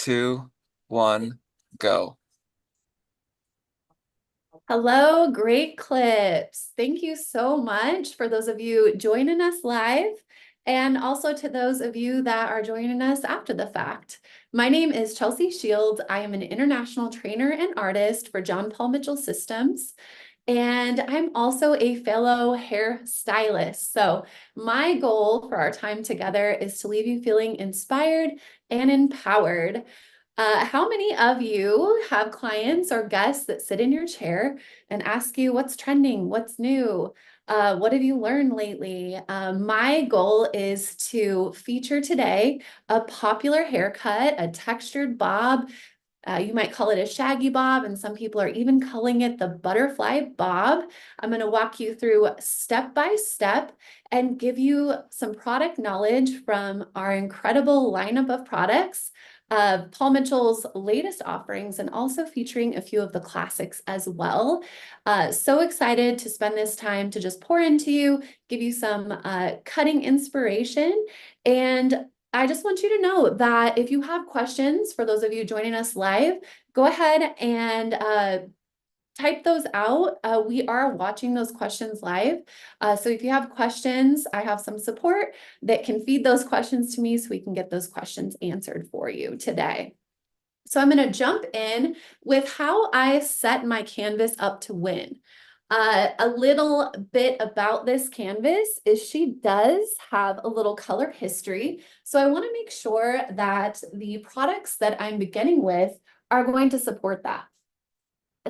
2, 1, go. Hello, great clips. Thank you so much for those of you joining us live and also to those of you that are joining us after the fact. My name is Chelsea Shields. I am an international trainer and artist for John Paul Mitchell Systems. And I'm also a fellow hair stylist. So my goal for our time together is to leave you feeling inspired and empowered. How many of you have clients or guests that sit in your chair and ask you what's trending, what's new, what have you learned lately? My goal is to feature today a popular haircut, a textured bob. You might call it a shaggy bob, and some people are even calling it the butterfly bob. I'm going to walk you through step by step and give you some product knowledge from our incredible lineup of products, Paul Mitchell's latest offerings, and also featuring a few of the classics as well. So excited to spend this time to just pour into you, give you some cutting inspiration, and I just want you to know that if you have questions, for those of you joining us live, go ahead and type those out. We are watching those questions live. So if you have questions, I have some support that can feed those questions to me so we can get those questions answered for you today. So I'm going to jump in with how I set my canvas up to win. A little bit about this canvas is she does have a little color history. So I want to make sure that the products that I'm beginning with are going to support that.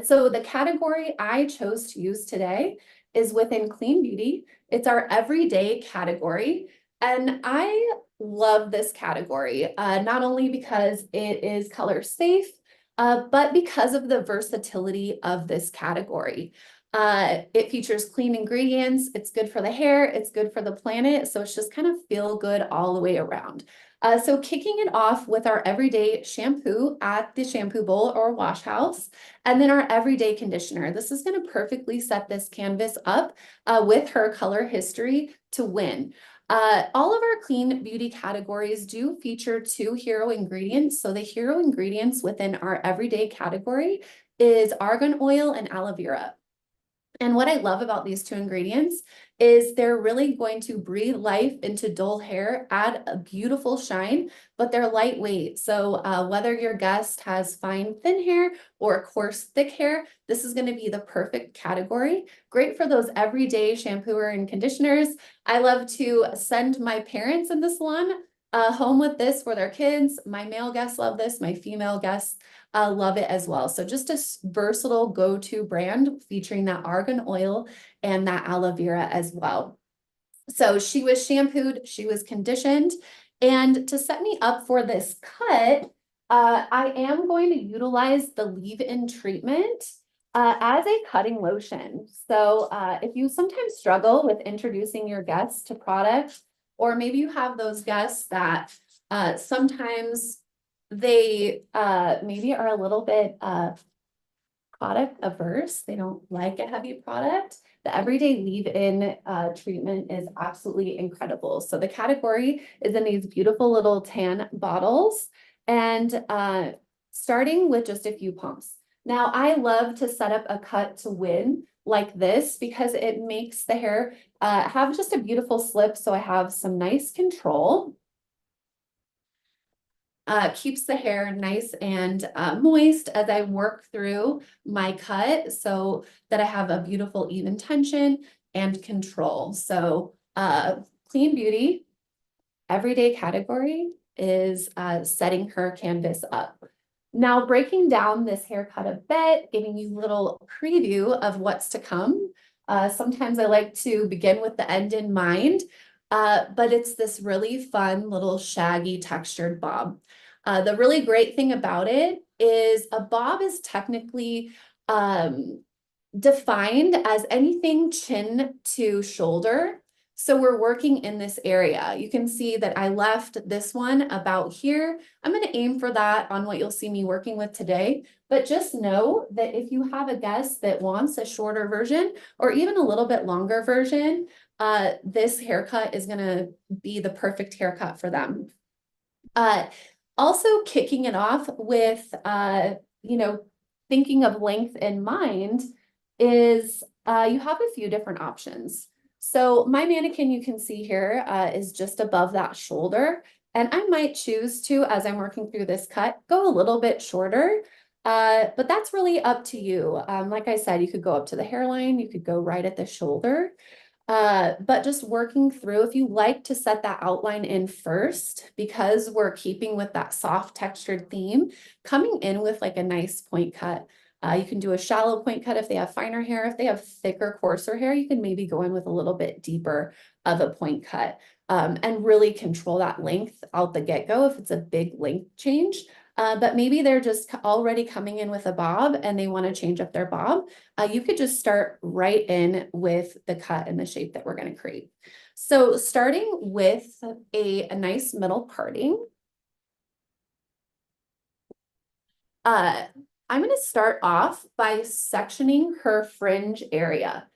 So the category I chose to use today is within clean beauty. It's our everyday category. And I love this category, not only because it is color safe, but because of the versatility of this category. It features clean ingredients. It's good for the hair. It's good for the planet. So it's just kind of feel good all the way around. So kicking it off with our everyday shampoo at the shampoo bowl or wash house, and then our everyday conditioner. This is going to perfectly set this canvas up with her color history to win. All of our clean beauty categories do feature 2 hero ingredients. So the hero ingredients within our everyday category is argan oil and aloe vera. And what I love about these 2 ingredients is they're really going to breathe life into dull hair, add a beautiful shine, but they're lightweight. So whether your guest has fine, thin hair or coarse, thick hair, this is going to be the perfect category. Great for those everyday shampooer and conditioners. I love to send my parents in the salon home with this for their kids. My male guests love this. My female guests love it as well. So just a versatile go-to brand featuring that argan oil and that aloe vera as well. So she was shampooed, she was conditioned, and to set me up for this cut, I am going to utilize the leave-in treatment as a cutting lotion. So if you sometimes struggle with introducing your guests to products, or maybe you have those guests that sometimes they maybe are a little bit product averse. They don't like a heavy product. The everyday leave-in treatment is absolutely incredible. So the category is in these beautiful little tan bottles and starting with just a few pumps. Now, I love to set up a cut to win like this because it makes the hair have just a beautiful slip. So I have some nice control. Keeps the hair nice and moist as I work through my cut so that I have a beautiful even tension and control. So clean beauty, everyday category is setting her canvas up. Now breaking down this haircut a bit, giving you a little preview of what's to come. Sometimes I like to begin with the end in mind, but it's this really fun little shaggy textured bob. The really great thing about it is a bob is technically defined as anything chin to shoulder. So we're working in this area. You can see that I left this one about here. I'm going to aim for that on what you'll see me working with today. But just know that if you have a guest that wants a shorter version or even a little bit longer version, this haircut is going to be the perfect haircut for them. Also kicking it off with, thinking of length in mind is you have a few different options. So my mannequin you can see here is just above that shoulder. And I might choose to, as I'm working through this cut, go a little bit shorter. But that's really up to you. Like I said, you could go up to the hairline, you could go right at the shoulder. But just working through, if you like to set that outline in first, because we're keeping with that soft textured theme, coming in with like a nice point cut. You can do a shallow point cut if they have finer hair. If they have thicker, coarser hair, you can maybe go in with a little bit deeper of a point cut, and really control that length out the get-go if it's a big length change. But maybe they're just already coming in with a bob and they want to change up their bob. You could just start right in with the cut and the shape that we're going to create. So starting with a nice middle parting. I'm going to start off by sectioning her fringe area.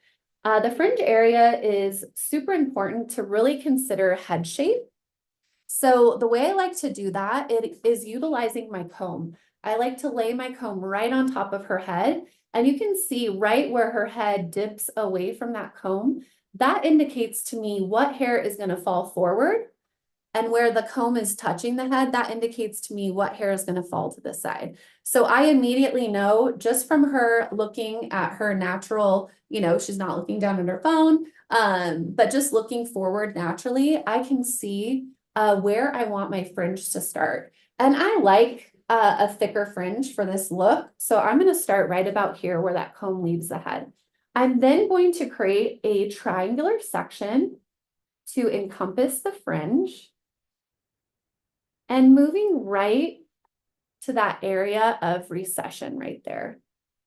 The fringe area is super important to really consider head shape. So the way I like to do that, it is utilizing my comb. I like to lay my comb right on top of her head, and you can see right where her head dips away from that comb. That indicates to me what hair is going to fall forward, and where the comb is touching the head, that indicates to me what hair is going to fall to the side. So I immediately know just from her looking at her natural, she's not looking down at her phone, but just looking forward naturally, I can see where I want my fringe to start. And I like a thicker fringe for this look. So I'm going to start right about here where that comb leaves the head. I'm then going to create a triangular section to encompass the fringe. And moving right to that area of recession right there.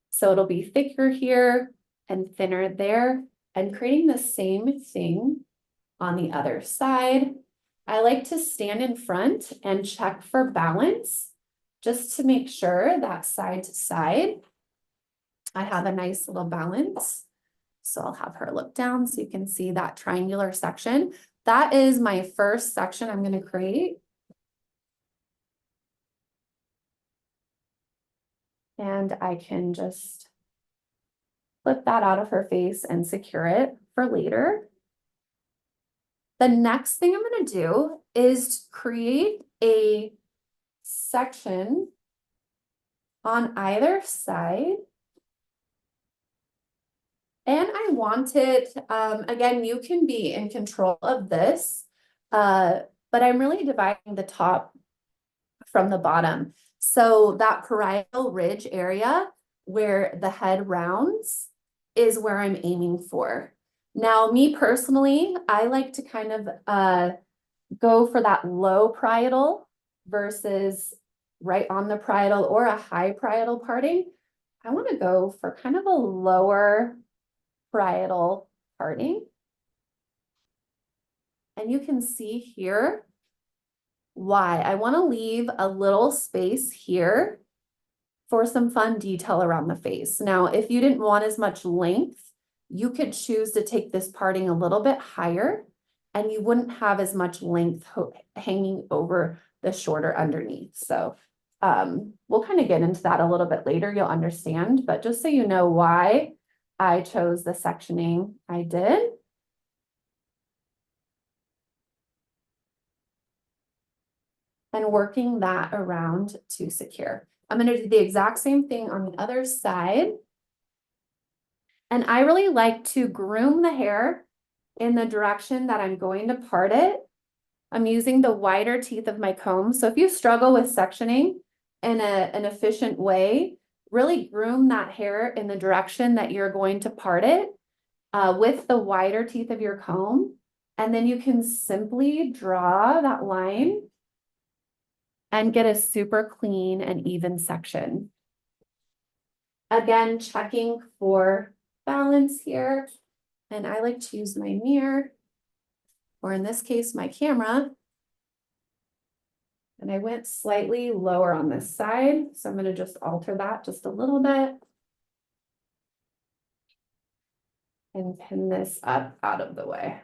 So it'll be thicker here and thinner there, and creating the same thing on the other side. I like to stand in front and check for balance just to make sure that side to side I have a nice little balance. So I'll have her look down so you can see that triangular section. That is my first section I'm going to create. And I can just flip that out of her face and secure it for later. The next thing I'm going to do is create a section on either side. And I want it, again, you can be in control of this, but I'm really dividing the top from the bottom. So that parietal ridge area where the head rounds is where I'm aiming for. Now, me personally, I like to kind of go for that low parietal versus right on the parietal or a high parietal parting. I want to go for kind of a lower parietal parting. And you can see here why I want to leave a little space here for some fun detail around the face. Now, if you didn't want as much length, you could choose to take this parting a little bit higher and you wouldn't have as much length hanging over the shorter underneath. So we'll kind of get into that a little bit later, you'll understand, but just so you know why I chose the sectioning I did. And working that around to secure. I'm going to do the exact same thing on the other side. And I really like to groom the hair in the direction that I'm going to part it. I'm using the wider teeth of my comb. So if you struggle with sectioning in an efficient way, really groom that hair in the direction that you're going to part it with the wider teeth of your comb. And then you can simply draw that line and get a super clean and even section. Again, checking for balance here. And I like to use my mirror, or in this case, my camera. And I went slightly lower on this side. So I'm going to just alter that just a little bit. And pin this up out of the way.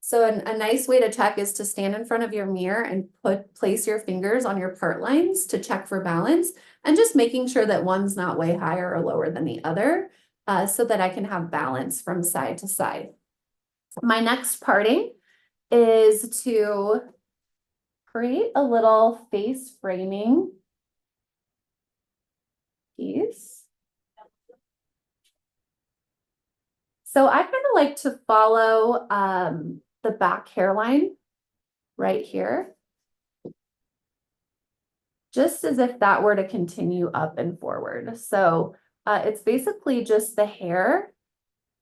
So a nice way to check is to stand in front of your mirror and place your fingers on your part lines to check for balance, and just making sure that one's not way higher or lower than the other, so that I can have balance from side to side. My next parting is to create a little face framing piece. So I kind of like to follow the back hairline right here, just as if that were to continue up and forward. So it's basically just the hair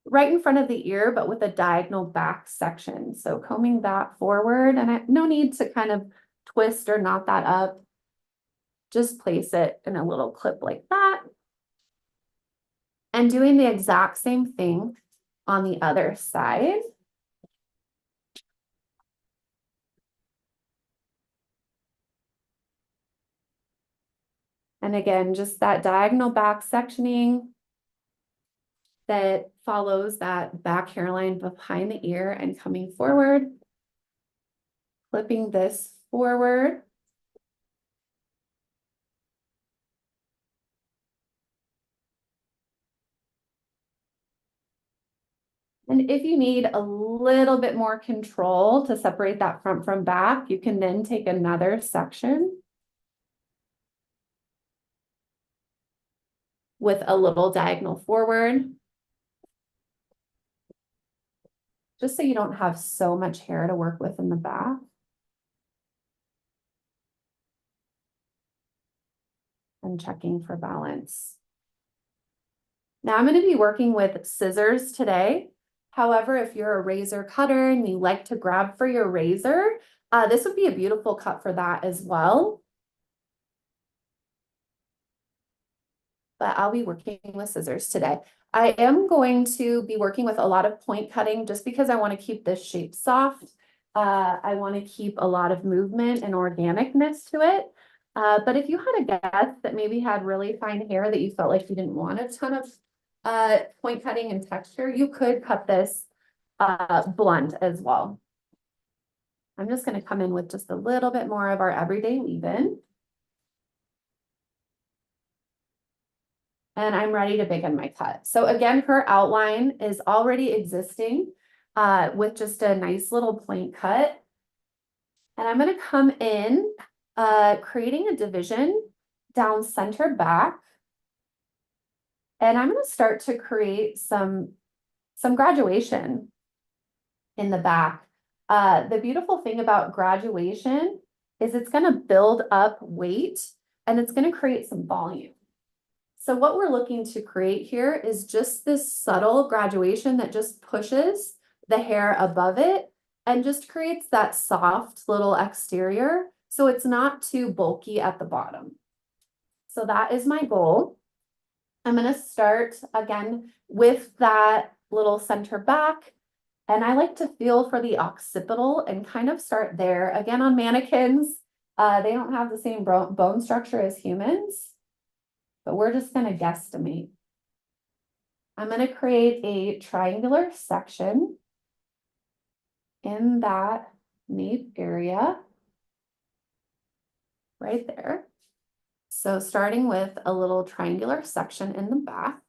right in front of the ear, but with a diagonal back section. So combing that forward, and no need to kind of twist or knot that up. Just place it in a little clip like that. And doing the exact same thing on the other side. And again, just that diagonal back sectioning that follows that back hairline behind the ear and coming forward, clipping this forward. And if you need a little bit more control to separate that front from back, you can then take another section with a little diagonal forward, just so you don't have so much hair to work with in the back. And checking for balance. Now I'm going to be working with scissors today. However, if you're a razor cutter and you like to grab for your razor, this would be a beautiful cut for that as well. But I'll be working with scissors today. I am going to be working with a lot of point cutting just because I want to keep this shape soft. I want to keep a lot of movement and organicness to it. But if you had a guest that maybe had really fine hair that you felt like you didn't want a ton of point cutting and texture, you could cut this blunt as well. I'm just going to come in with just a little bit more of our everyday leave-in. And I'm ready to begin my cut. So again, her outline is already existing with just a nice little point cut. And I'm going to come in creating a division down center back. And I'm going to start to create some graduation in the back. The beautiful thing about graduation is it's going to build up weight and it's going to create some volume. So what we're looking to create here is just this subtle graduation that just pushes the hair above it and just creates that soft little exterior, so it's not too bulky at the bottom. So that is my goal. I'm going to start again with that little center back, and I like to feel for the occipital and kind of start there. Again, on mannequins, they don't have the same bone structure as humans, but we're just going to guesstimate. I'm going to create a triangular section in that nape area right there. So starting with a little triangular section in the back.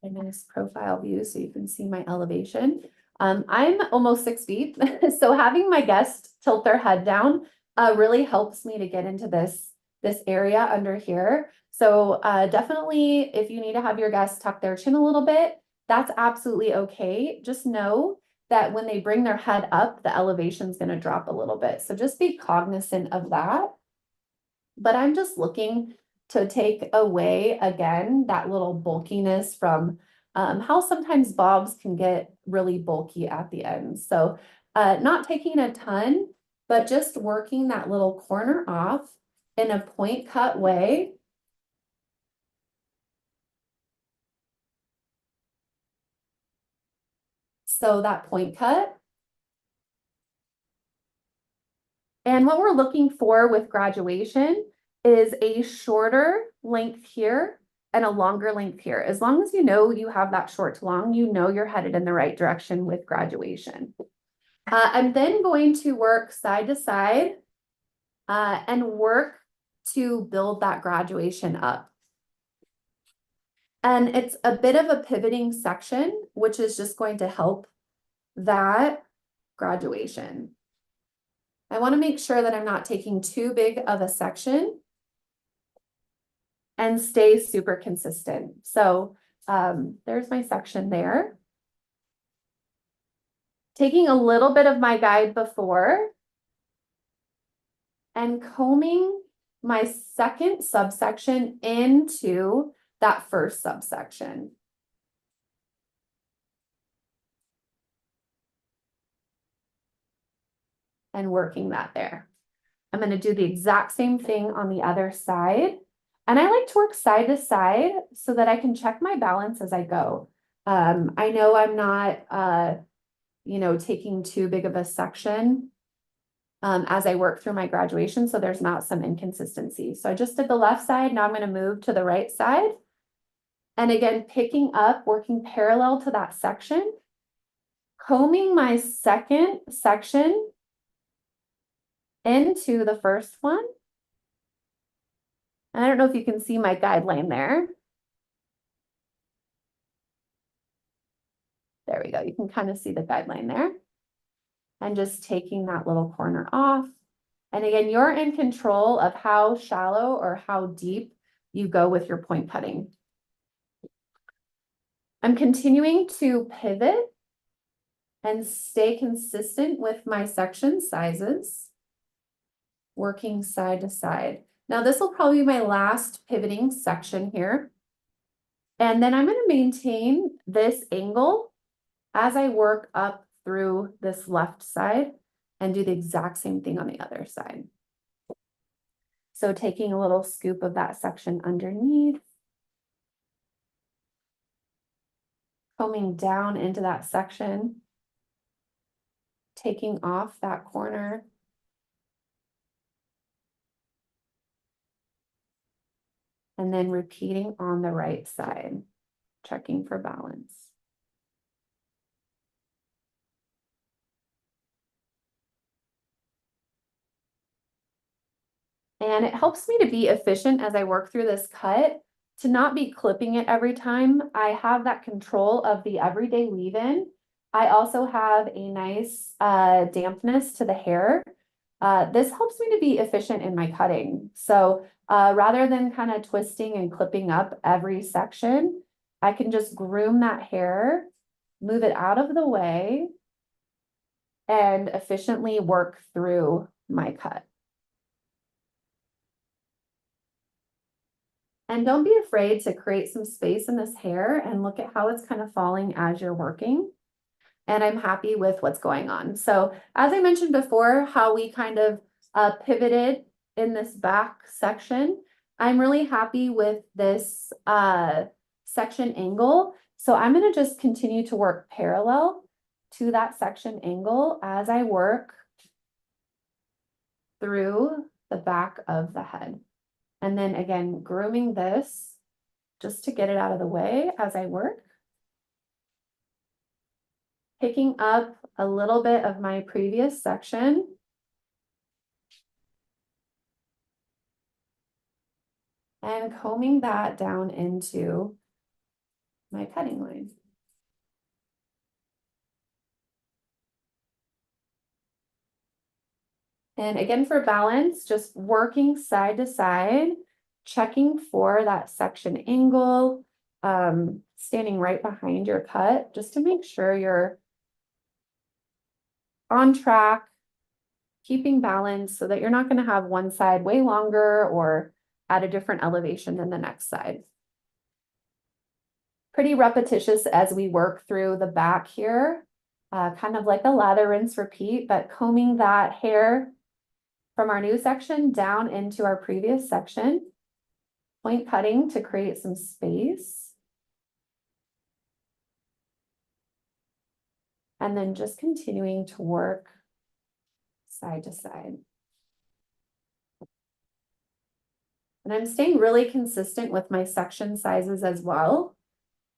A nice profile view so you can see my elevation. I'm almost 6 feet, so having my guest tilt their head down really helps me to get into this area under here. So definitely, if you need to have your guests tuck their chin a little bit, that's absolutely okay. Just know that when they bring their head up, the elevation is going to drop a little bit. So just be cognizant of that. But I'm just looking to take away, again, that little bulkiness from how sometimes bobs can get really bulky at the end. So not taking a ton, but just working that little corner off in a point cut way. So that point cut. And what we're looking for with graduation is a shorter length here and a longer length here. As long as you know you have that short to long, you know you're headed in the right direction with graduation. I'm then going to work side to side and work to build that graduation up. And it's a bit of a pivoting section, which is just going to help that graduation. I want to make sure that I'm not taking too big of a section and stay super consistent. So there's my section there. Taking a little bit of my guide before and combing my second subsection into that first subsection. And working that there. I'm going to do the exact same thing on the other side. And I like to work side to side so that I can check my balance as I go. I know I'm not, taking too big of a section as I work through my graduation, so there's not some inconsistency. So I just did the left side. Now I'm going to move to the right side. And again, picking up, working parallel to that section, combing my second section into the first one. And I don't know if you can see my guideline there. There we go. You can kind of see the guideline there. And just taking that little corner off. And again, you're in control of how shallow or how deep you go with your point cutting. I'm continuing to pivot and stay consistent with my section sizes, working side to side. Now this will probably be my last pivoting section here. And then I'm going to maintain this angle as I work up through this left side and do the exact same thing on the other side. So taking a little scoop of that section underneath, combing down into that section, taking off that corner, and then repeating on the right side, checking for balance. And it helps me to be efficient as I work through this cut, to not be clipping it every time. I have that control of the everyday leave-in. I also have a nice dampness to the hair. This helps me to be efficient in my cutting. So rather than kind of twisting and clipping up every section, I can just groom that hair, move it out of the way, and efficiently work through my cut. And don't be afraid to create some space in this hair and look at how it's kind of falling as you're working. And I'm happy with what's going on. So as I mentioned before, how we kind of pivoted in this back section, I'm really happy with this section angle. So I'm going to just continue to work parallel to that section angle as I work through the back of the head. And then again, grooming this just to get it out of the way as I work. Picking up a little bit of my previous section. And combing that down into my cutting line. And again, for balance, just working side to side, checking for that section angle, standing right behind your cut, just to make sure you're on track, keeping balance so that you're not going to have one side way longer or at a different elevation than the next side. Pretty repetitious as we work through the back here, kind of like a lather, rinse, repeat, but combing that hair from our new section down into our previous section, point cutting to create some space. And then just continuing to work side to side. And I'm staying really consistent with my section sizes as well.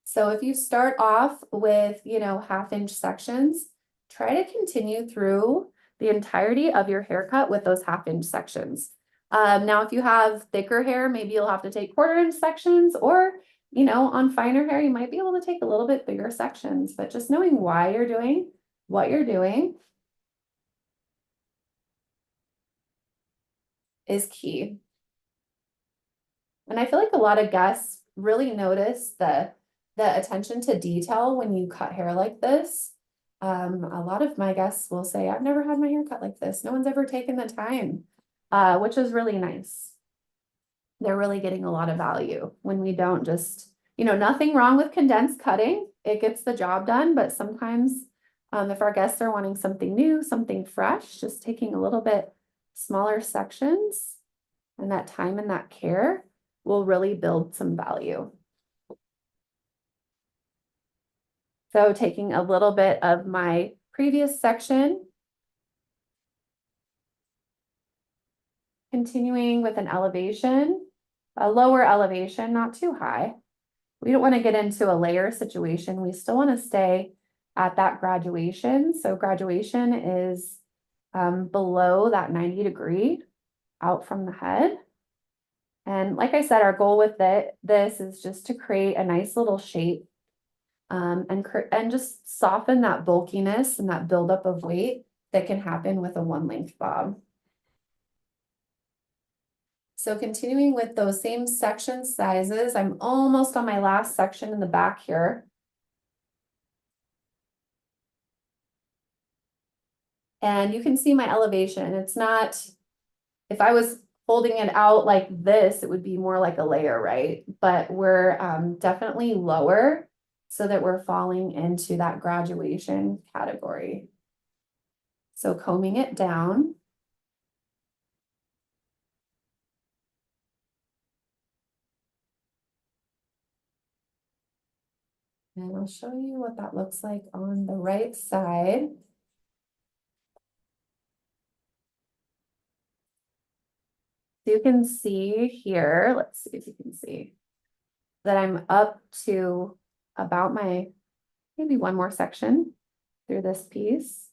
So if you start off with, 1/2 inch sections, try to continue through the entirety of your haircut with those 1/2 inch sections. Now, if you have thicker hair, maybe you'll have to take 1/4 inch sections, or, on finer hair, you might be able to take a little bit bigger sections, but just knowing why you're doing what you're doing is key. And I feel like a lot of guests really notice the attention to detail when you cut hair like this. A lot of my guests will say, I've never had my hair cut like this. No one's ever taken the time, which is really nice. They're really getting a lot of value when we don't just, nothing wrong with condensed cutting. It gets the job done, but sometimes if our guests are wanting something new, something fresh, just taking a little bit smaller sections and that time and that care will really build some value. So taking a little bit of my previous section, continuing with an elevation, a lower elevation, not too high. We don't want to get into a layer situation. We still want to stay at that graduation. So graduation is below that 90-degree out from the head. And like I said, our goal with this is just to create a nice little shape and just soften that bulkiness and that buildup of weight that can happen with a 1-length bob. So continuing with those same section sizes, I'm almost on my last section in the back here. And you can see my elevation. It's not, if I was holding it out like this, it would be more like a layer, right? But we're definitely lower so that we're falling into that graduation category. So combing it down. And I'll show you what that looks like on the right side. So you can see here, let's see if you can see, that I'm up to about maybe one more section through this piece.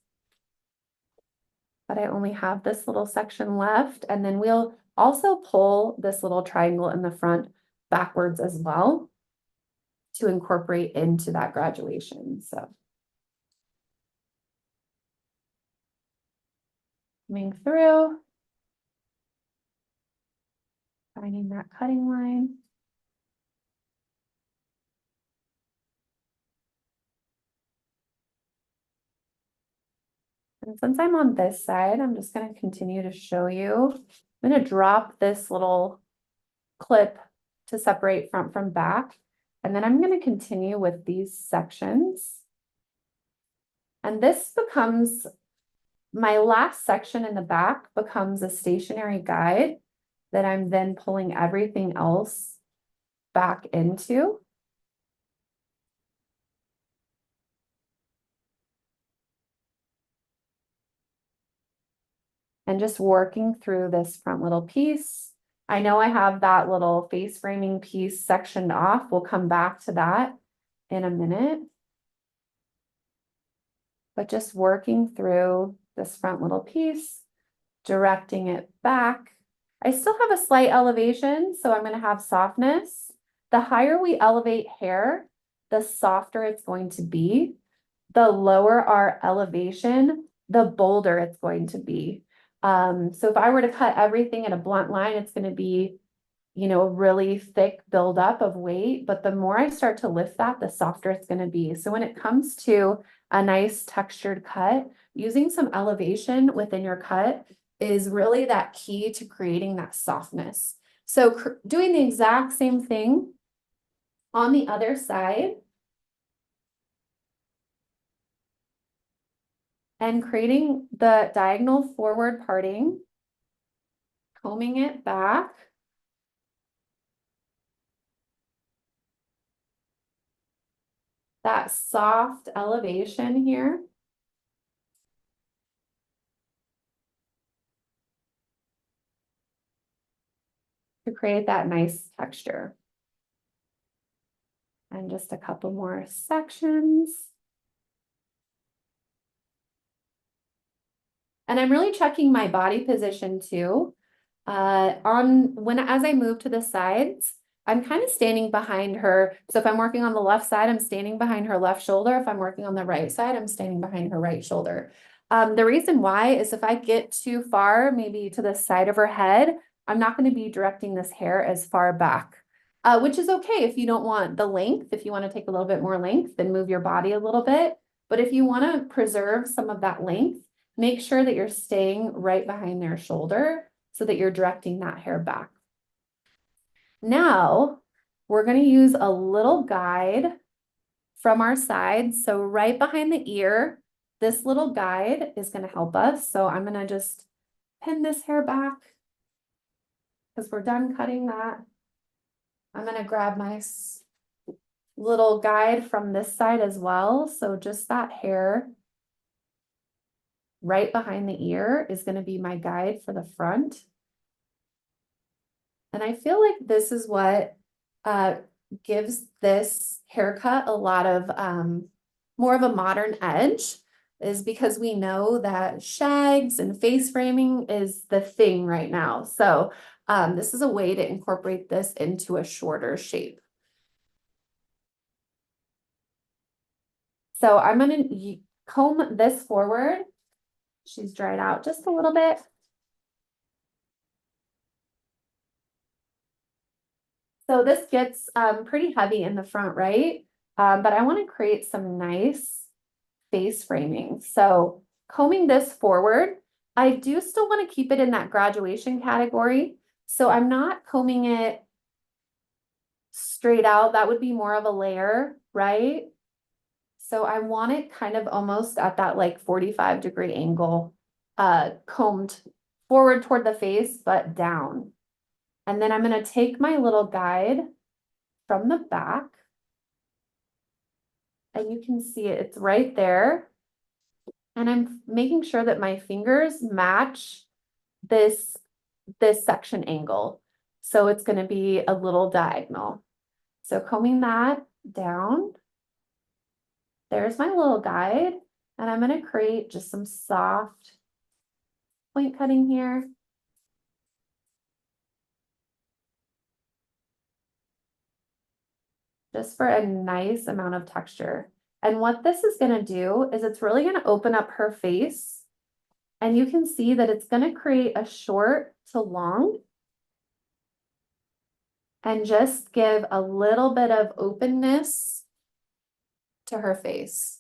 But I only have this little section left, and then we'll also pull this little triangle in the front backwards as well to incorporate into that graduation. So coming through, finding that cutting line. And since I'm on this side, I'm just going to continue to show you. I'm going to drop this little clip to separate front from back. And then I'm going to continue with these sections. And this becomes, my last section in the back becomes a stationary guide that I'm then pulling everything else back into. And just working through this front little piece. I know I have that little face framing piece sectioned off. We'll come back to that in a minute. But just working through this front little piece, directing it back. I still have a slight elevation, so I'm going to have softness. The higher we elevate hair, the softer it's going to be. The lower our elevation, the bolder it's going to be. So if I were to cut everything in a blunt line, it's going to be, a really thick buildup of weight. But the more I start to lift that, the softer it's going to be. So when it comes to a nice textured cut, using some elevation within your cut is really that key to creating that softness. So doing the exact same thing on the other side. And creating the diagonal forward parting, combing it back. That soft elevation here. to create that nice texture. And just a couple more sections. And I'm really checking my body position too. As I move to the sides, I'm kind of standing behind her. So if I'm working on the left side, I'm standing behind her left shoulder. If I'm working on the right side, I'm standing behind her right shoulder. The reason why is if I get too far, maybe to the side of her head, I'm not going to be directing this hair as far back, which is okay if you don't want the length. If you want to take a little bit more length, then move your body a little bit. But if you want to preserve some of that length, make sure that you're staying right behind their shoulder so that you're directing that hair back. Now, we're going to use a little guide from our sides. So right behind the ear, this little guide is going to help us. So I'm going to just pin this hair back because we're done cutting that. I'm going to grab my little guide from this side as well. So just that hair right behind the ear is going to be my guide for the front. And I feel like this is what gives this haircut a lot of more of a modern edge, is because we know that shags and face framing is the thing right now. So this is a way to incorporate this into a shorter shape. So I'm going to comb this forward. She's dried out just a little bit. So this gets pretty heavy in the front, right? But I want to create some nice face framing. So combing this forward, I do still want to keep it in that graduation category. So I'm not combing it straight out. That would be more of a layer, right? So I want it kind of almost at that like 45-degree angle, combed forward toward the face, but down. And then I'm going to take my little guide from the back, and you can see it, it's right there. And I'm making sure that my fingers match this section angle. So it's going to be a little diagonal. So combing that down, there's my little guide, and I'm going to create just some soft point cutting here. Just for a nice amount of texture. And what this is going to do is it's really going to open up her face. And you can see that it's going to create a short to long and just give a little bit of openness to her face.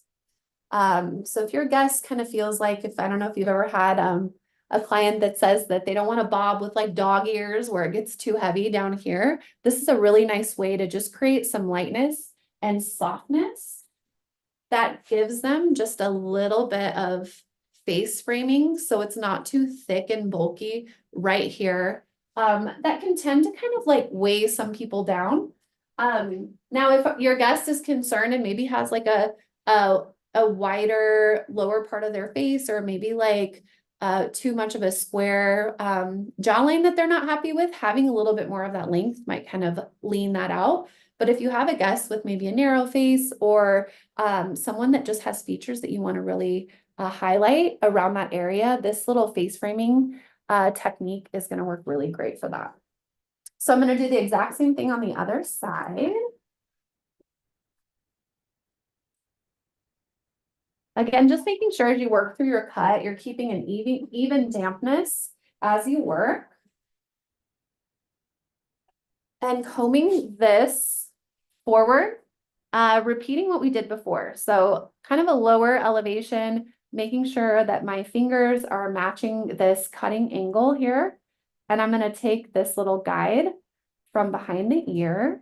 So if your guest kind of feels like, I don't know if you've ever had a client that says that they don't want to bob with like dog ears where it gets too heavy down here, this is a really nice way to just create some lightness and softness that gives them just a little bit of face framing, so it's not too thick and bulky right here. That can tend to kind of like weigh some people down. Now if your guest is concerned and maybe has like a wider lower part of their face, or maybe like too much of a square jawline that they're not happy with, having a little bit more of that length might kind of lean that out. But if you have a guest with maybe a narrow face, or someone that just has features that you want to really highlight around that area, this little face framing technique is going to work really great for that. So I'm going to do the exact same thing on the other side. Again, just making sure as you work through your cut, you're keeping an even dampness as you work. And combing this forward, repeating what we did before. So kind of a lower elevation, making sure that my fingers are matching this cutting angle here. And I'm going to take this little guide from behind the ear,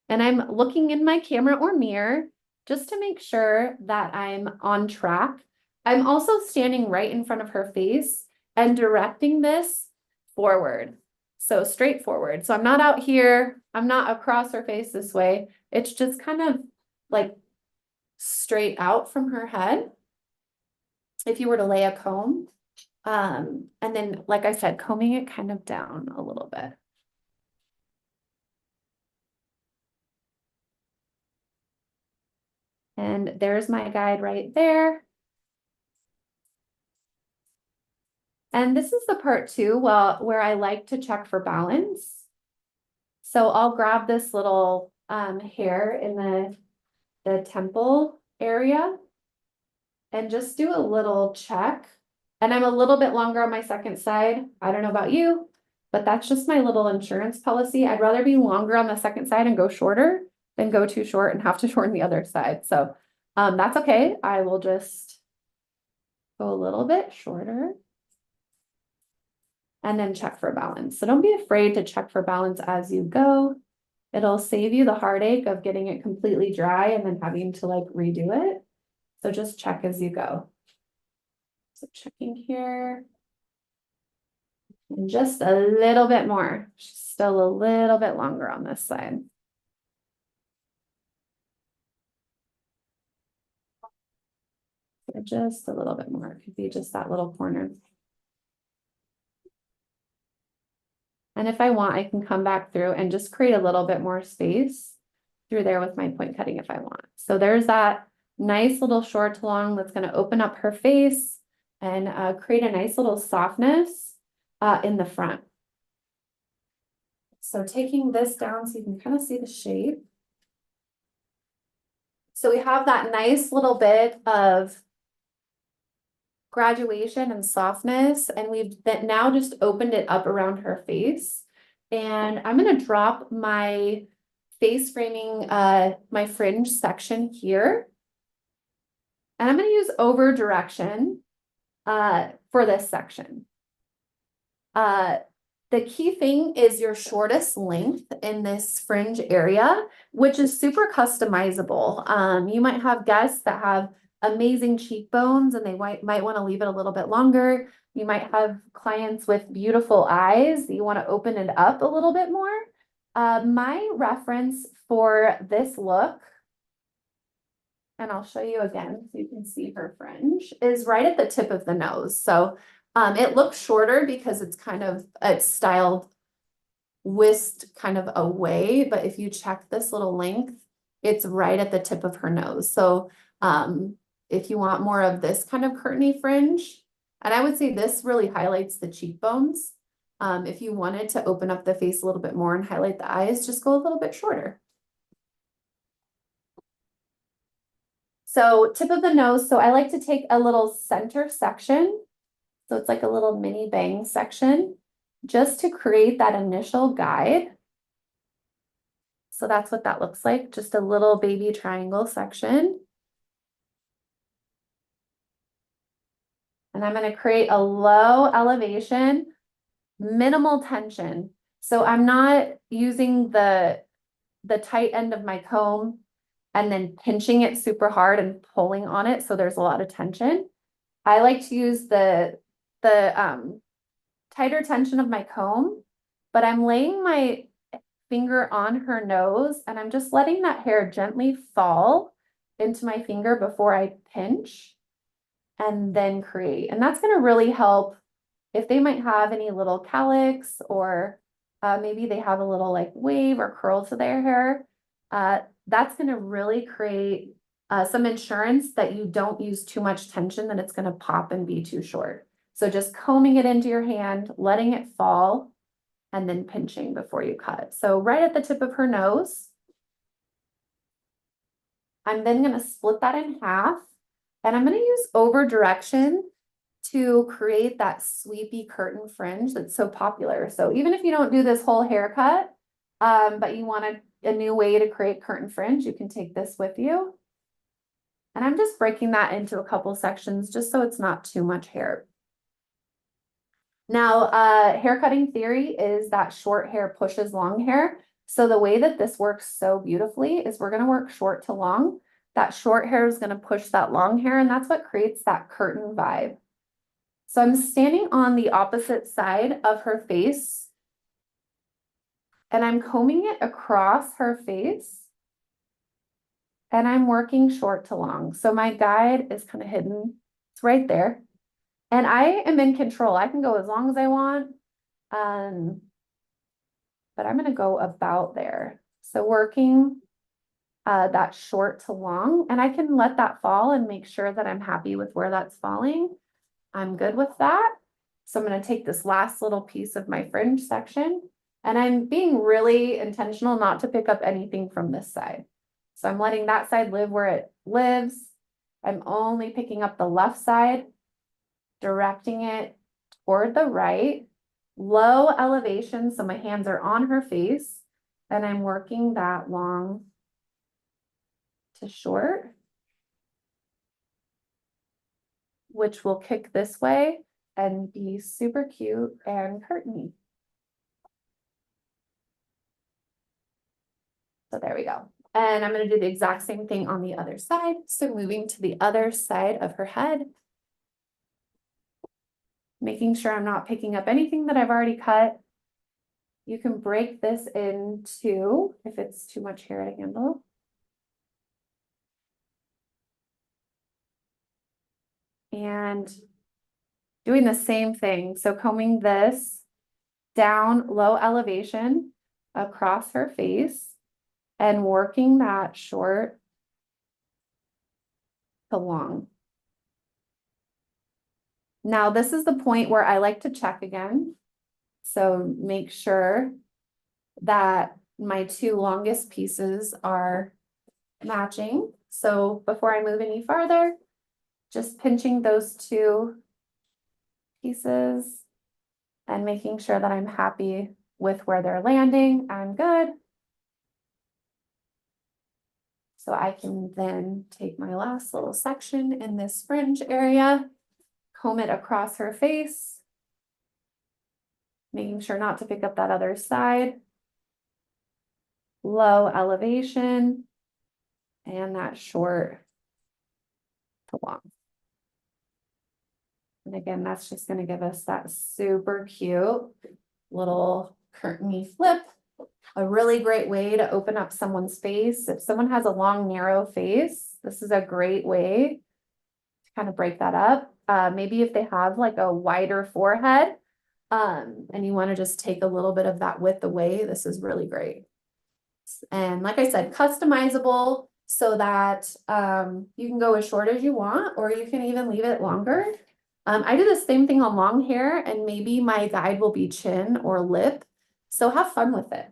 and I'm looking in my camera or mirror just to make sure that I'm on track. I'm also standing right in front of her face and directing this forward. So straight forward. So I'm not out here. I'm not across her face this way. It's just kind of like straight out from her head. If you were to lay a comb, and then, like I said, combing it kind of down a little bit. And there's my guide right there. And this is the part too, well, where I like to check for balance. So I'll grab this little hair in the temple area and just do a little check. And I'm a little bit longer on my second side. I don't know about you, but that's just my little insurance policy. I'd rather be longer on the second side and go shorter than go too short and have to shorten the other side. So that's okay. I will just go a little bit shorter and then check for balance. So don't be afraid to check for balance as you go. It'll save you the heartache of getting it completely dry and then having to like redo it. So just check as you go. So checking here. And just a little bit more. Still a little bit longer on this side. So just a little bit more. It could be just that little corner. And if I want, I can come back through and just create a little bit more space through there with my point cutting if I want. So there's that nice little short to long that's going to open up her face and create a nice little softness in the front. So taking this down so you can kind of see the shape. So we have that nice little bit of graduation and softness, and we've now just opened it up around her face. And I'm going to drop my face framing, my fringe section here. And I'm going to use over direction for this section. The key thing is your shortest length in this fringe area, which is super customizable. You might have guests that have amazing cheekbones and they might want to leave it a little bit longer. You might have clients with beautiful eyes that you want to open it up a little bit more. My reference for this look, and I'll show you again so you can see her fringe, is right at the tip of the nose. So it looks shorter because it's styled whisked kind of away, but if you check this little length, it's right at the tip of her nose. So if you want more of this kind of curtainy fringe, and I would say this really highlights the cheekbones. If you wanted to open up the face a little bit more and highlight the eyes, just go a little bit shorter. So tip of the nose. So I like to take a little center section. So it's like a little mini bang section just to create that initial guide. So that's what that looks like. Just a little baby triangle section. And I'm going to create a low elevation, minimal tension. So I'm not using the tight end of my comb and then pinching it super hard and pulling on it. So there's a lot of tension. I like to use the tighter tension of my comb, but I'm laying my finger on her nose and I'm just letting that hair gently fall into my finger before I pinch and then create. And that's going to really help if they might have any little calyx or maybe they have a little like wave or curl to their hair. That's going to really create some insurance that you don't use too much tension, that it's going to pop and be too short. So just combing it into your hand, letting it fall, and then pinching before you cut. So right at the tip of her nose. I'm then going to split that in half, and I'm going to use over direction to create that sweepy curtain fringe that's so popular. So even if you don't do this whole haircut, but you want a new way to create curtain fringe, you can take this with you. And I'm just breaking that into a couple sections just so it's not too much hair. Now, haircutting theory is that short hair pushes long hair. So the way that this works so beautifully is we're going to work short to long. That short hair is going to push that long hair, and that's what creates that curtain vibe. So I'm standing on the opposite side of her face, and I'm combing it across her face, and I'm working short to long. So my guide is kind of hidden. It's right there. And I am in control. I can go as long as I want. But I'm going to go about there. So working that short to long, and I can let that fall and make sure that I'm happy with where that's falling. I'm good with that. So I'm going to take this last little piece of my fringe section, and I'm being really intentional not to pick up anything from this side. So I'm letting that side live where it lives. I'm only picking up the left side, directing it toward the right, low elevation, so my hands are on her face, and I'm working that long to short, which will kick this way and be super cute and curtainy. So there we go. And I'm going to do the exact same thing on the other side. So moving to the other side of her head, making sure I'm not picking up anything that I've already cut. You can break this into, if it's too much hair to handle. And doing the same thing. So combing this down low elevation across her face and working that short to long. Now, this is the point where I like to check again. So make sure that my two longest pieces are matching. So before I move any farther, just pinching those two pieces and making sure that I'm happy with where they're landing. I'm good. So I can then take my last little section in this fringe area, comb it across her face, making sure not to pick up that other side, low elevation, and that short to long. And again, that's just going to give us that super cute little curtainy flip. A really great way to open up someone's face. If someone has a long, narrow face, this is a great way to kind of break that up. Maybe if they have like a wider forehead, and you want to just take a little bit of that width away, this is really great. And like I said, customizable so that you can go as short as you want, or you can even leave it longer. I do the same thing on long hair, and maybe my guide will be chin or lip. So have fun with it.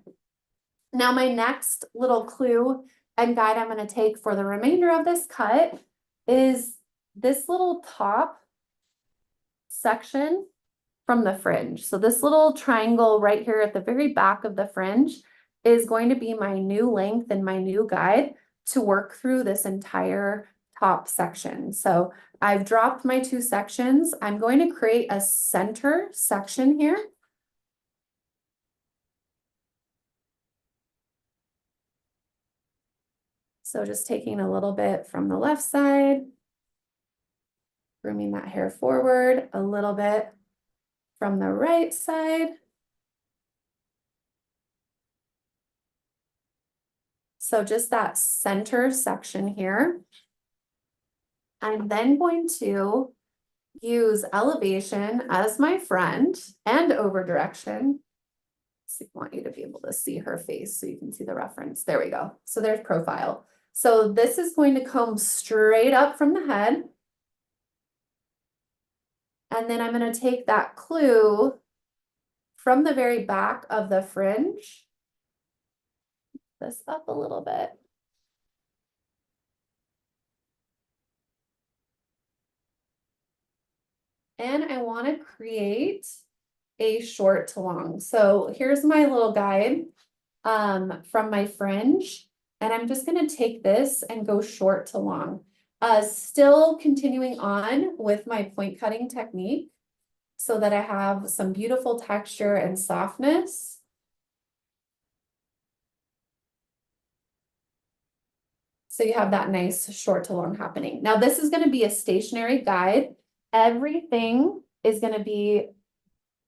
Now, my next little clue and guide I'm going to take for the remainder of this cut is this little top section from the fringe. So this little triangle right here at the very back of the fringe is going to be my new length and my new guide to work through this entire top section. So I've dropped my two sections. I'm going to create a center section here. So just taking a little bit from the left side, grooming that hair forward, a little bit from the right side. So just that center section here. I'm then going to use elevation as my friend and over direction. So I want you to be able to see her face so you can see the reference. There we go. So there's profile. So this is going to comb straight up from the head. And then I'm going to take that clue from the very back of the fringe, this up a little bit. And I want to create a short to long. So here's my little guide from my fringe. And I'm just going to take this and go short to long. Still continuing on with my point cutting technique so that I have some beautiful texture and softness. So you have that nice short to long happening. Now this is going to be a stationary guide. Everything is going to be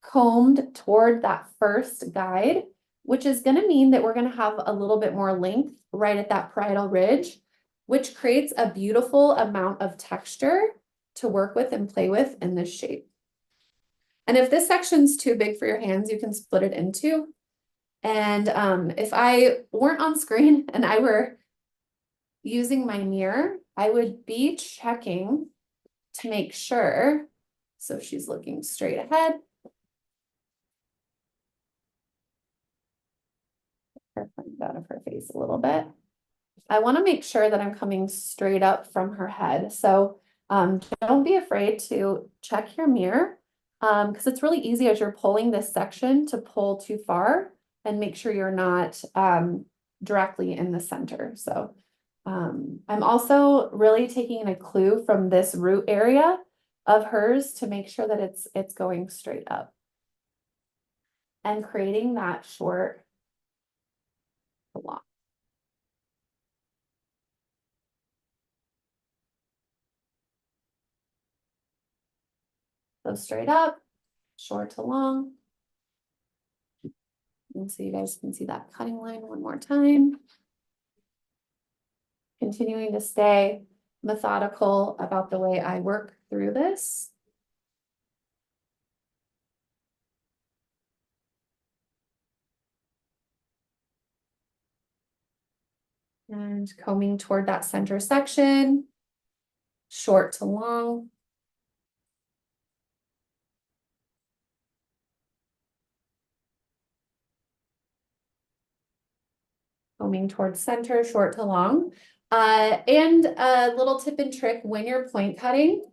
combed toward that first guide, which is going to mean that we're going to have a little bit more length right at that parietal ridge, which creates a beautiful amount of texture to work with and play with in this shape. And if this section's too big for your hands, you can split it in two. And if I weren't on screen and I were using my mirror, I would be checking to make sure. So she's looking straight ahead. Her front out of her face a little bit. I want to make sure that I'm coming straight up from her head. So don't be afraid to check your mirror because it's really easy as you're pulling this section to pull too far and make sure you're not directly in the center. So I'm also really taking a clue from this root area of hers to make sure that it's going straight up and creating that short long. So straight up, short to long. And so you guys can see that cutting line one more time. Continuing to stay methodical about the way I work through this. And combing toward that center section, short to long. Combing towards center, short to long. And a little tip and trick when you're point cutting,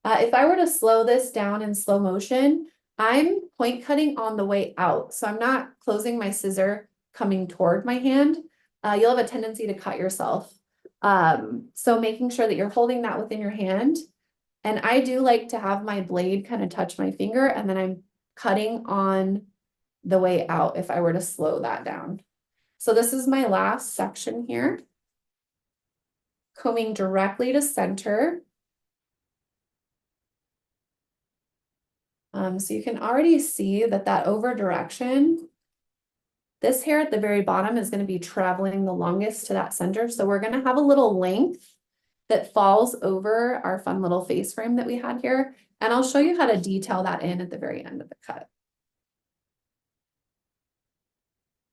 if I were to slow this down in slow motion, I'm point cutting on the way out. So I'm not closing my scissor coming toward my hand. You'll have a tendency to cut yourself. So making sure that you're holding that within your hand. And I do like to have my blade kind of touch my finger and then I'm cutting on the way out if I were to slow that down. So this is my last section here. Combing directly to center. So you can already see that over direction, this hair at the very bottom is going to be traveling the longest to that center. So we're going to have a little length that falls over our fun little face frame that we had here. And I'll show you how to detail that in at the very end of the cut.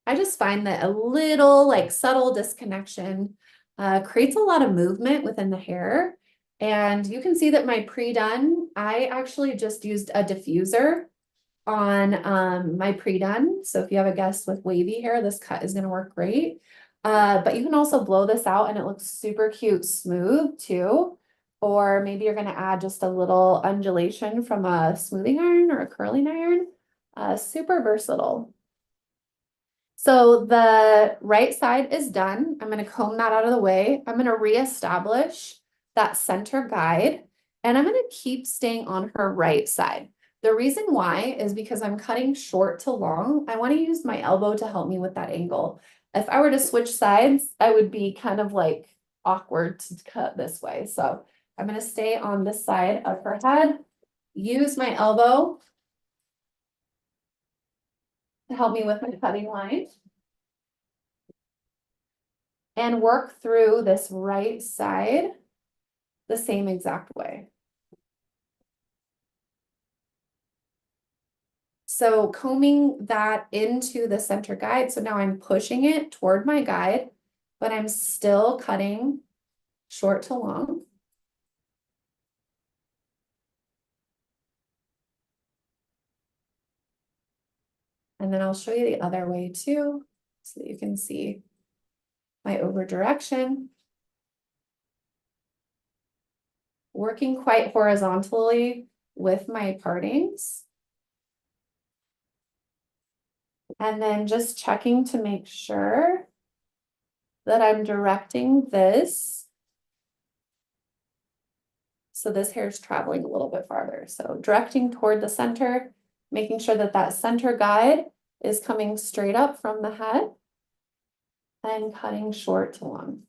I just find that a little like subtle disconnection creates a lot of movement within the hair. And you can see that my pre-done, I actually just used a diffuser on my pre-done. So if you have a guest with wavy hair, this cut is going to work great. But you can also blow this out and it looks super cute, smooth too. Or maybe you're going to add just a little undulation from a smoothing iron or a curling iron. Super versatile. So the right side is done. I'm going to comb that out of the way. I'm going to reestablish that center guide and I'm going to keep staying on her right side. The reason why is because I'm cutting short to long. I want to use my elbow to help me with that angle. If I were to switch sides, I would be kind of like awkward to cut this way. So I'm going to stay on this side of her head, use my elbow to help me with my cutting line. And work through this right side the same exact way. So combing that into the center guide. So now I'm pushing it toward my guide, but I'm still cutting short to long. And then I'll show you the other way too, so that you can see my over direction. Working quite horizontally with my partings. And then just checking to make sure that I'm directing this. So this hair is traveling a little bit farther. So directing toward the center, making sure that that center guide is coming straight up from the head and cutting short to long.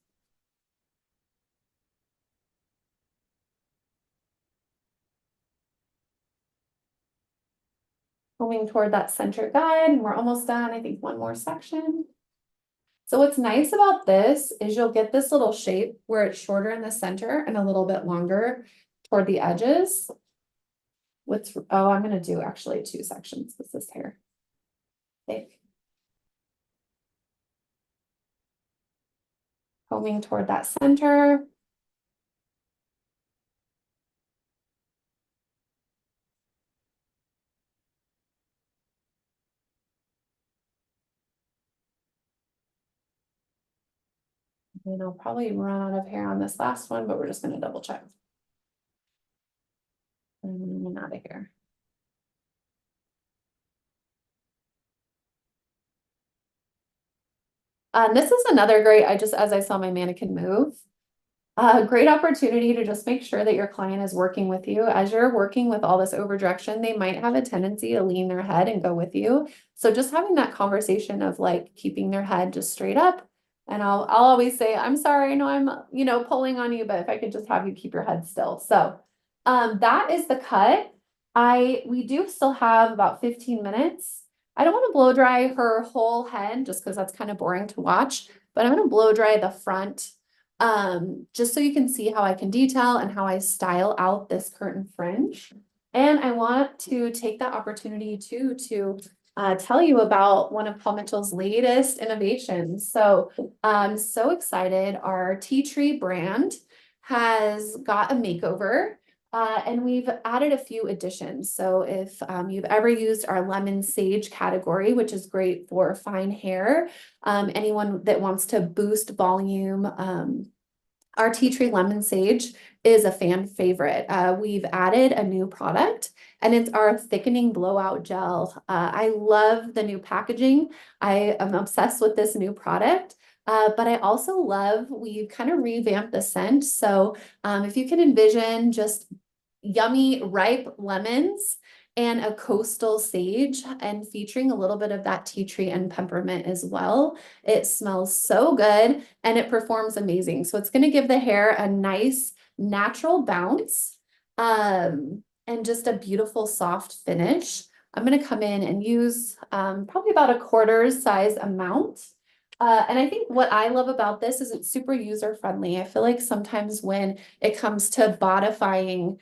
Combing toward that center guide, and we're almost done. I think one more section. So what's nice about this is you'll get this little shape where it's shorter in the center and a little bit longer toward the edges. I'm going to do actually 2 sections with this hair. combing toward that center. And I'll probably run out of hair on this last one, but we're just gonna double check. And out of here. This is another great, as I saw my mannequin move. A great opportunity to just make sure that your client is working with you. As you're working with all this over direction, they might have a tendency to lean their head and go with you. So just having that conversation of like keeping their head just straight up. And I'll always say, I'm sorry, I know I'm, pulling on you, but if I could just have you keep your head still. So that is the cut. We do still have about 15 minutes. I don't want to blow dry her whole head just because that's kind of boring to watch, but I'm going to blow dry the front just so you can see how I can detail and how I style out this curtain fringe. And I want to take that opportunity too to tell you about one of Paul Mitchell's latest innovations. So I'm so excited. Our Tea Tree brand has got a makeover. And we've added a few additions. So if you've ever used our lemon sage category, which is great for fine hair, anyone that wants to boost volume, our tea tree lemon sage is a fan favorite. We've added a new product and it's our thickening blowout gel. I love the new packaging. I am obsessed with this new product. But I also love, we've kind of revamped the scent. So if you can envision just yummy ripe lemons and a coastal sage and featuring a little bit of that tea tree and peppermint as well. It smells so good and it performs amazing. So it's going to give the hair a nice natural bounce and just a beautiful soft finish. I'm going to come in and use probably about a quarter size amount. And I think what I love about this is it's super user friendly. I feel like sometimes when it comes to bodifying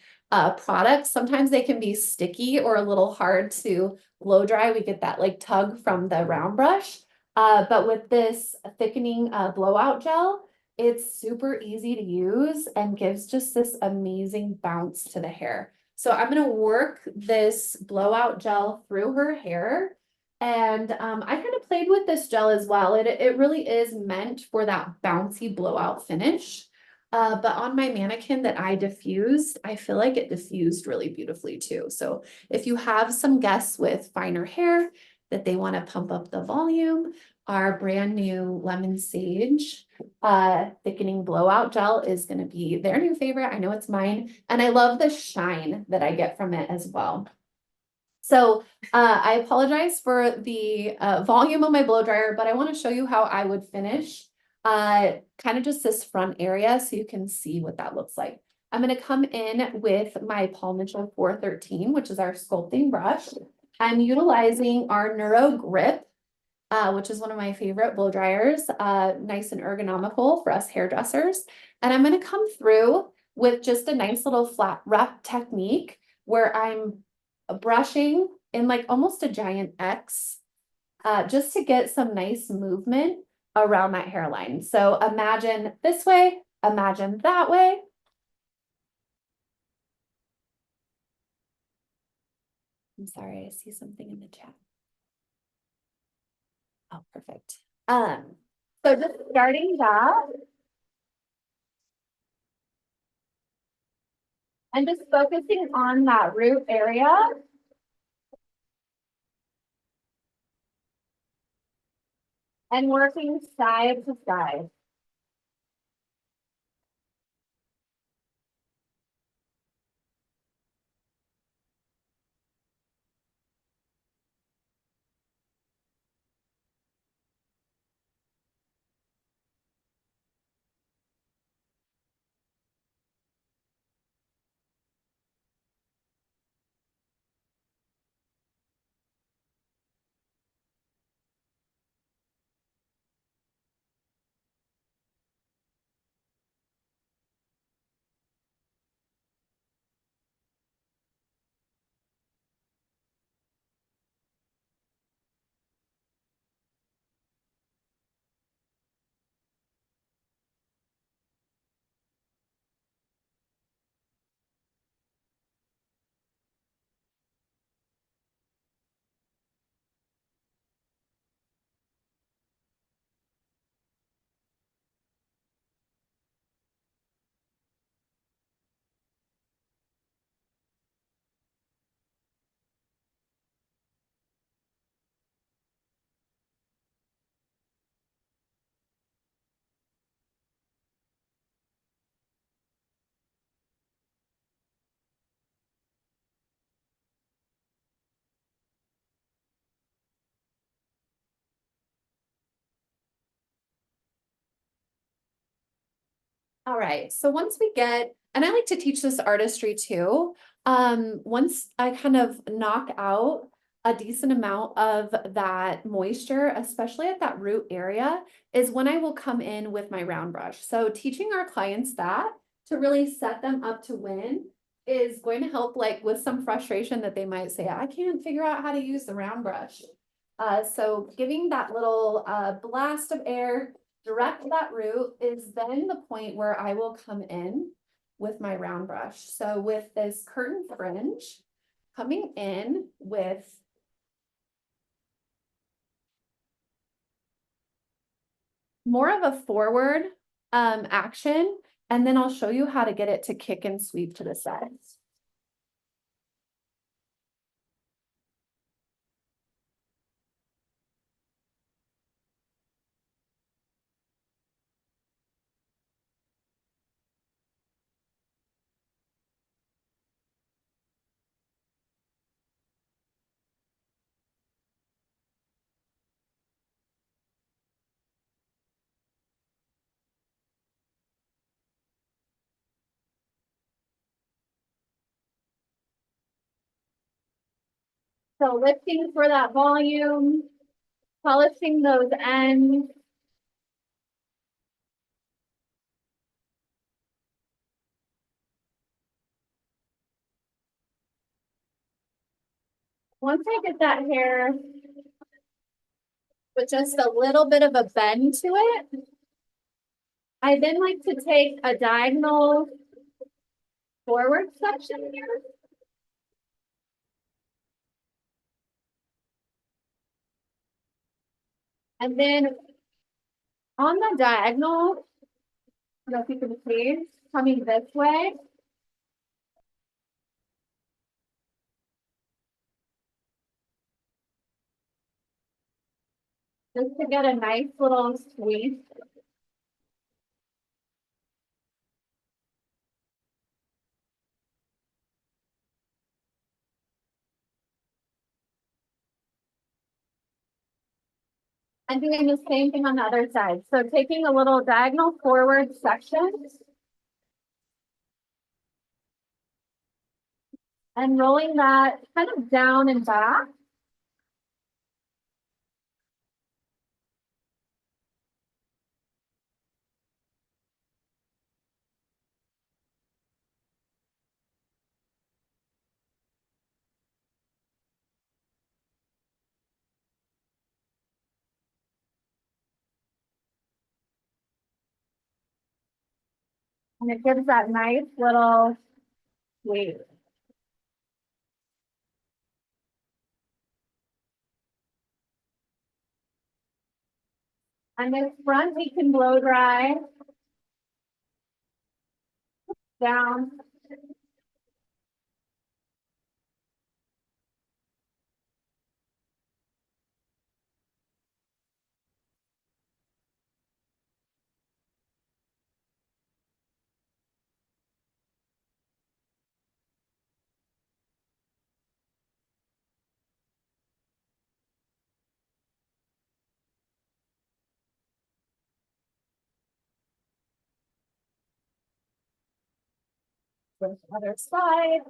products, sometimes they can be sticky or a little hard to blow dry. We get that like tug from the round brush. But with this thickening blowout gel, it's super easy to use and gives just this amazing bounce to the hair. So I'm going to work this blowout gel through her hair. And I kind of played with this gel as well. It really is meant for that bouncy blowout finish. But on my mannequin that I diffused, I feel like it diffused really beautifully too. So if you have some guests with finer hair that they want to pump up the volume, our brand new lemon sage thickening blowout gel is going to be their new favorite. I know it's mine. And I love the shine that I get from it as well. So I apologize for the volume of my blow dryer, but I want to show you how I would finish kind of just this front area so you can see what that looks like. I'm going to come in with my Paul Mitchell 413, which is our sculpting brush. I'm utilizing our Neuro Grip, which is one of my favorite blow dryers, nice and ergonomical for us hairdressers. And I'm going to come through with just a nice little flat wrap technique where I'm brushing in like almost a giant X, just to get some nice movement around that hairline. So imagine this way, imagine that way. I'm sorry, I see something in the chat. Oh, perfect. So just starting that and just focusing on that root area. And working side to side. All right, so once we get, and I like to teach this artistry too. Once I kind of knock out a decent amount of that moisture, especially at that root area, is when I will come in with my round brush. So teaching our clients that to really set them up to win is going to help, like with some frustration that they might say, I can't figure out how to use the round brush. So giving that little blast of air direct that root is then the point where I will come in with my round brush. So with this curtain fringe, coming in with more of a forward action, and then I'll show you how to get it to kick and sweep to the sides. So lifting for that volume, polishing those ends. Once I get that hair with just a little bit of a bend to it, I then like to take a diagonal forward section here. And then on the diagonal, I don't know if you can see, coming this way. Just to get a nice little squeeze. And doing the same thing on the other side. So taking a little diagonal forward section and rolling that kind of down and back. And it gives that nice little sweep. And this front we can blow dry down. With the other side.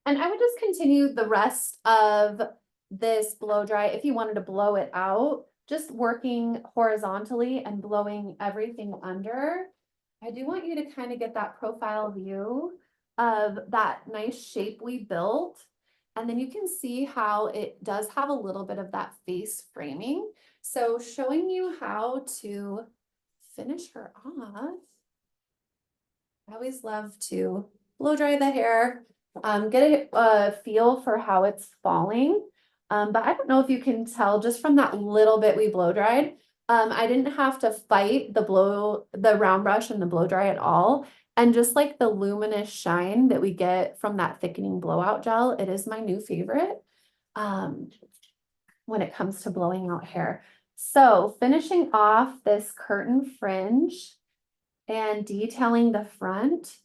And I would just continue the rest of this blow dry if you wanted to blow it out, just working horizontally and blowing everything under. I do want you to kind of get that profile view of that nice shape we built. And then you can see how it does have a little bit of that face framing. So showing you how to finish her off, I always love to blow dry the hair, get a feel for how it's falling. But I don't know if you can tell just from that little bit we blow dried. I didn't have to fight the round brush and the blow dry at all. And just like the luminous shine that we get from that thickening blowout gel, it is my new favorite when it comes to blowing out hair. So finishing off this curtain fringe and detailing the front.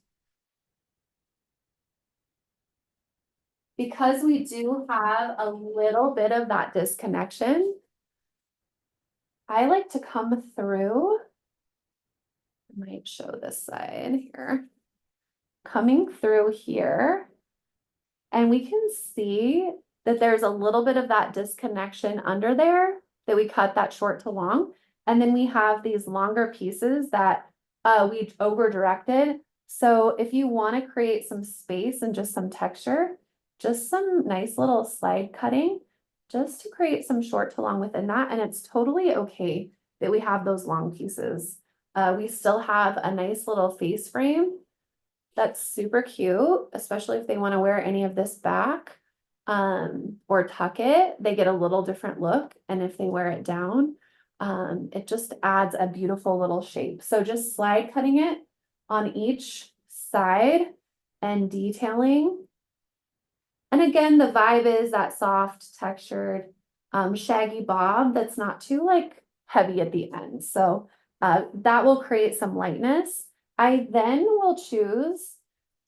Because we do have a little bit of that disconnection, I like to come through. I might show this side here. Coming through here, and we can see that there's a little bit of that disconnection under there that we cut that short to long. And then we have these longer pieces that we over directed. So if you want to create some space and just some texture, just some nice little slide cutting, just to create some short to long within that. And it's totally okay that we have those long pieces. We still have a nice little face frame that's super cute, especially if they want to wear any of this back or tuck it, they get a little different look. And if they wear it down, it just adds a beautiful little shape. So just slide cutting it on each side and detailing. And again, the vibe is that soft textured, shaggy bob that's not too like heavy at the end. So that will create some lightness. I then will choose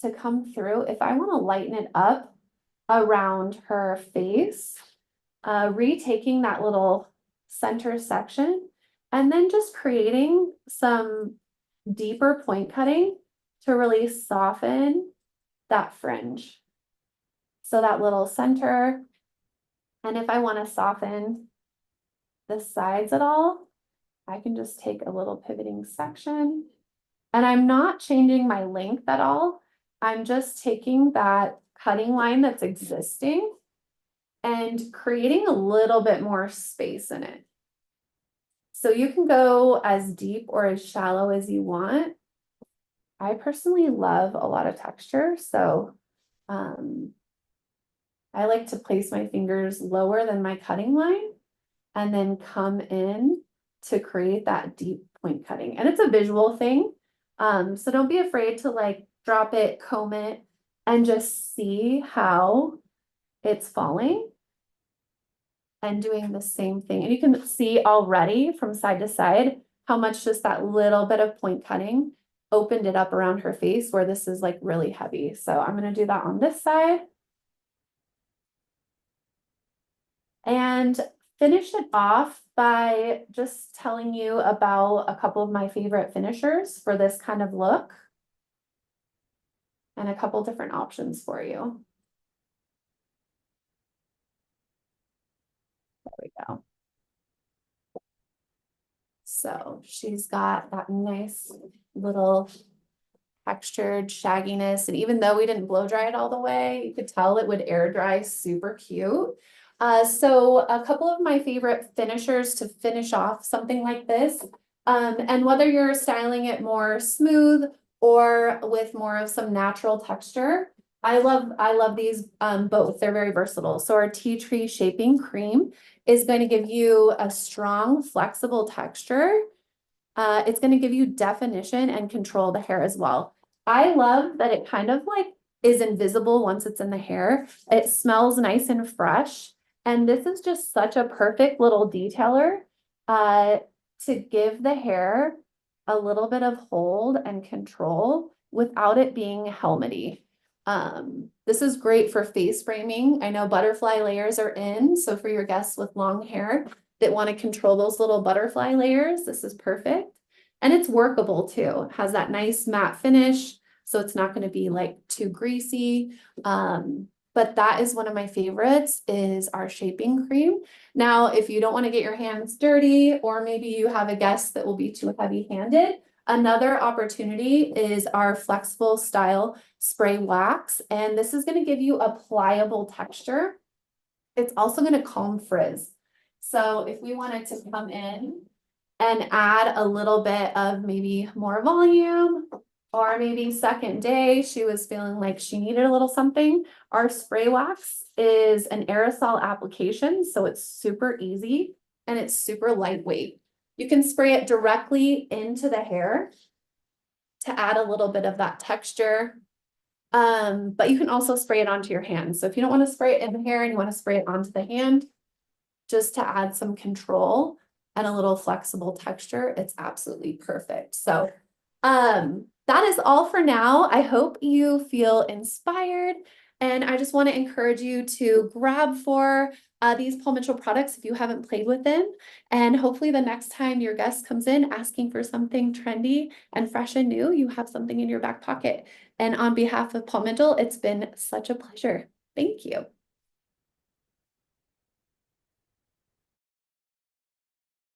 to come through if I want to lighten it up around her face, retaking that little center section and then just creating some deeper point cutting to really soften that fringe. So that little center, and if I want to soften the sides at all, I can just take a little pivoting section. And I'm not changing my length at all. I'm just taking that cutting line that's existing and creating a little bit more space in it. So you can go as deep or as shallow as you want. I personally love a lot of texture, so I like to place my fingers lower than my cutting line and then come in to create that deep point cutting. And it's a visual thing. So don't be afraid to like drop it, comb it, and just see how it's falling and doing the same thing. And you can see already from side to side how much just that little bit of point cutting opened it up around her face where this is like really heavy. So I'm going to do that on this side. And finish it off by just telling you about a couple of my favorite finishers for this kind of look and a couple different options for you. There we go. So she's got that nice little textured shagginess. And even though we didn't blow dry it all the way, you could tell it would air dry super cute. So a couple of my favorite finishers to finish off something like this. And whether you're styling it more smooth or with more of some natural texture, I love these both. They're very versatile. So our tea tree shaping cream is going to give you a strong, flexible texture. It's going to give you definition and control the hair as well. I love that it kind of like is invisible once it's in the hair. It smells nice and fresh. And this is just such a perfect little detailer to give the hair a little bit of hold and control without it being helmety. This is great for face framing. I know butterfly layers are in, so for your guests with long hair that want to control those little butterfly layers, this is perfect. And it's workable too. It has that nice matte finish, so it's not going to be like too greasy. But that is one of my favorites is our shaping cream. Now, if you don't want to get your hands dirty, or maybe you have a guest that will be too heavy-handed, another opportunity is our flexible style spray wax. And this is going to give you a pliable texture. It's also going to calm frizz. So if we wanted to come in and add a little bit of maybe more volume, or maybe second day she was feeling like she needed a little something. Our spray wax is an aerosol application, so it's super easy and it's super lightweight. You can spray it directly into the hair to add a little bit of that texture. But you can also spray it onto your hand. So if you don't want to spray it in the hair and you want to spray it onto the hand, just to add some control and a little flexible texture, it's absolutely perfect. So that is all for now. I hope you feel inspired, and I just want to encourage you to grab for these Paul Mitchell products if you haven't played with them. And hopefully the next time your guest comes in asking for something trendy and fresh and new, you have something in your back pocket. And on behalf of Paul Mitchell, it's been such a pleasure. Thank you.